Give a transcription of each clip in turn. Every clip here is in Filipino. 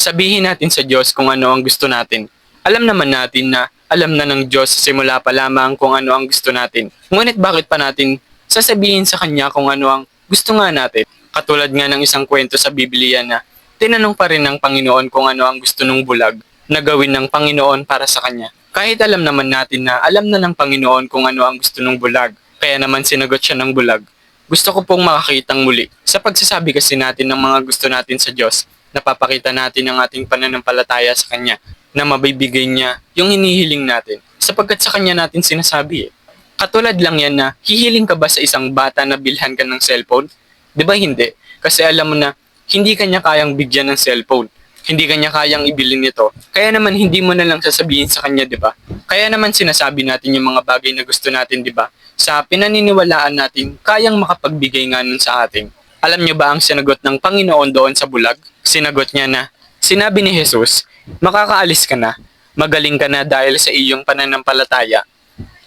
Sabihin natin sa Diyos kung ano ang gusto natin. Alam naman natin na alam na ng Diyos sa simula pa lamang kung ano ang gusto natin. Ngunit bakit pa natin sasabihin sa Kanya kung ano ang gusto nga natin? Katulad nga ng isang kwento sa Biblia na tinanong pa rin ng Panginoon kung ano ang gusto ng bulag na gawin ng Panginoon para sa Kanya. Kahit alam naman natin na alam na ng Panginoon kung ano ang gusto ng bulag, kaya naman sinagot siya ng bulag. Gusto ko pong makakitang muli. Sa pagsasabi kasi natin ng mga gusto natin sa Diyos, napapakita natin ang ating pananampalataya sa Kanya na mabibigay niya yung hinihiling natin sapagkat sa Kanya natin sinasabi. Katulad lang yan na hihiling ka ba sa isang bata na bilhan ka ng cellphone? Di ba hindi? Kasi alam mo na hindi kanya kayang bigyan ng cellphone. Hindi kanya kayang ibili nito. Kaya naman hindi mo na lang sasabihin sa kanya, di ba? Kaya naman sinasabi natin yung mga bagay na gusto natin, di ba? Sa pinaniniwalaan natin, kayang makapagbigay nga nun sa atin. Alam niyo ba ang sinagot ng Panginoon doon sa bulag? Sinagot niya na, sinabi ni Jesus, makakaalis ka na, magaling ka na dahil sa iyong pananampalataya.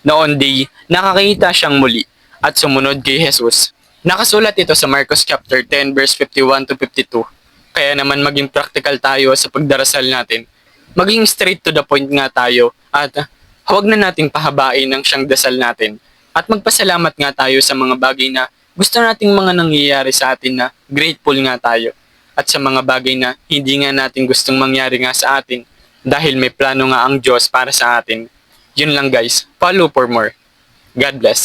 Noon day, nakakita siyang muli at sumunod kay Jesus. Nakasulat ito sa Marcos chapter 10 verse 51 to 52. Kaya naman maging practical tayo sa pagdarasal natin. Maging straight to the point nga tayo at huwag na nating pahabain ang siyang dasal natin. At magpasalamat nga tayo sa mga bagay na gusto nating mga nangyayari sa atin na grateful nga tayo. At sa mga bagay na hindi nga natin gustong mangyari nga sa atin dahil may plano nga ang Diyos para sa atin. Yun lang guys. Follow for more. God bless.